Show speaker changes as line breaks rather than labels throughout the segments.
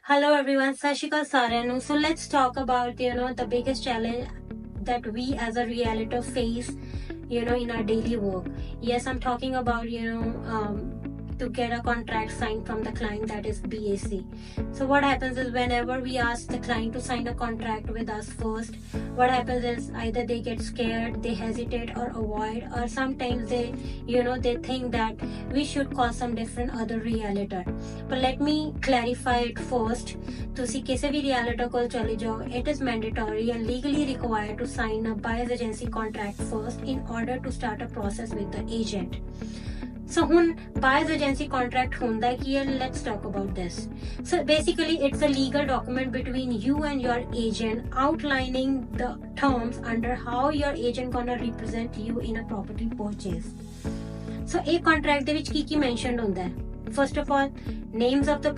Hello everyone, Sashika Saranu. So let's talk about the biggest challenge that we as a realtor face in our daily work. Yes, I'm talking about to get a contract signed from the client, that is BAC. So what happens is whenever we ask the client to sign a contract with us first, what happens is either they get scared, they hesitate or avoid, or sometimes they think that we should call some different other realtor. But let me clarify it first. ਤੁਸੀਂ ਕਿਸੇ ਵੀ realtor ਕੋਲ ਚਲੇ ਜਾਓ, it is mandatory and legally required to sign a buyer's agency contract first in order to start a process with the agent. So ਹੁਣ buyer's agency contract ਹੁੰਦਾ ਕੀ ਹੈ? Let's talk about this. So basically it's a legal document between you and your agent outlining the terms under how your agent gonna represent you in a property purchase. So ਇਹ contract ਦੇ ਵਿੱਚ ਕੀ mentioned ਹੁੰਦਾ ਹੈ? First of all, names of the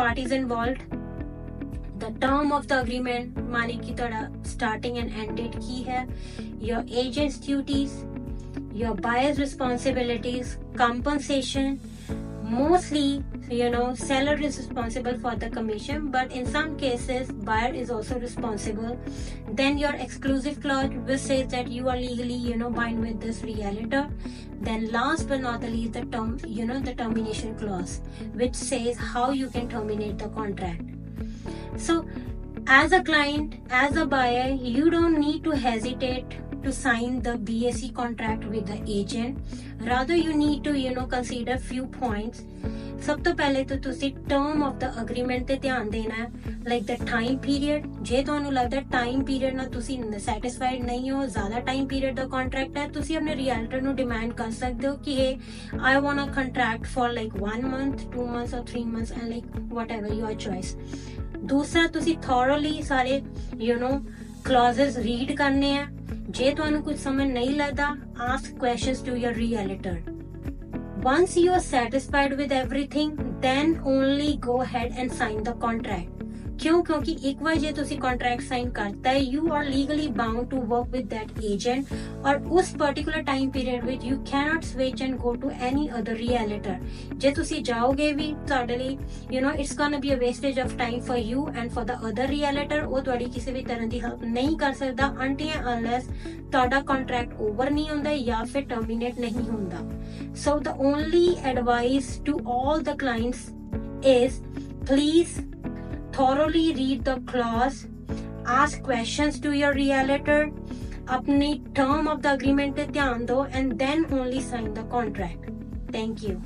parties involved, the term of the agreement, माने कि ਤੁਹਾਡਾ starting and end date ਕੀ है, your agent's duties, your buyer's responsibilities, compensation. Mostly, seller is responsible for the commission, but in some cases, buyer is also responsible. Then your exclusive clause, which says that you are legally, bound with this realtor. Then last but not the least, the termination clause, which says how you can terminate the contract. So, as a client, as a buyer, you don't need to hesitate to sign the BAC contract with the agent. Rather, you need to, consider few points. ਸਭ ਤੋਂ ਪਹਿਲੇ ਤਾਂ ਤੁਸੀਂ term of the agreement ਤੇ ਧਿਆਨ ਦੇਣਾ ਹੈ, like ਦਾ time period. ਜੇ ਤੁਹਾਨੂੰ ਲੱਗਦਾ ਟਾਈਮ ਪੀਰੀਅਡ ਨਾਲ ਤੁਸੀਂ ਸੈਟੀਸਫਾਈਡ ਨਹੀਂ ਹੋ, ਜ਼ਿਆਦਾ ਟਾਈਮ ਪੀਰੀਅਡ ਦਾ ਕੰਟਰੈਕਟ ਹੈ, ਤੁਸੀਂ ਆਪਣੇ ਰੀਅਲਟਰ ਨੂੰ ਡਿਮਾਂਡ ਕਰ ਸਕਦੇ ਹੋ ਕਿ I want a contract for like 1 month, 2 months or 3 months and like whatever your choice. ਦੂਸਰਾ, ਤੁਸੀਂ ਥੋਰਲੀ ਸਾਰੇ clauses ਰੀਡ ਕਰਨੇ ਆ. ਜੇ ਤੁਹਾਨੂੰ ਕੁਝ ਸਮਝ ਨਹੀਂ ਲੱਗਦਾ, ask questions to your realtor. Once you are satisfied with everything, then only go ahead and sign the contract. क्यों? क्योंकि एक बार जे तुसी contract sign करता है, you are legally bound to work with that agent. और उस particular time period with you cannot switch and go to any other realtor. जे तुसी जाओगे भी, ਤੁਹਾਡੇ ਲਈ it's gonna be a wastage of time for you and for the other realtor. ਉਹ ਤੁਹਾਡੀ ਕਿਸੇ ਵੀ ਤਰ੍ਹਾਂ ਦੀ help ਨਹੀਂ ਕਰ ਸਕਦਾ until and unless ਤੁਹਾਡਾ contract over ਨਹੀਂ ਹੁੰਦਾ ਜਾਂ ਫਿਰ terminate ਨਹੀਂ ਹੁੰਦਾ. So the only advice to all the clients is please thoroughly read the clause, ask questions to your realtor, अपनी term of the agreement पे ध्यान दो and then only sign the contract. Thank you.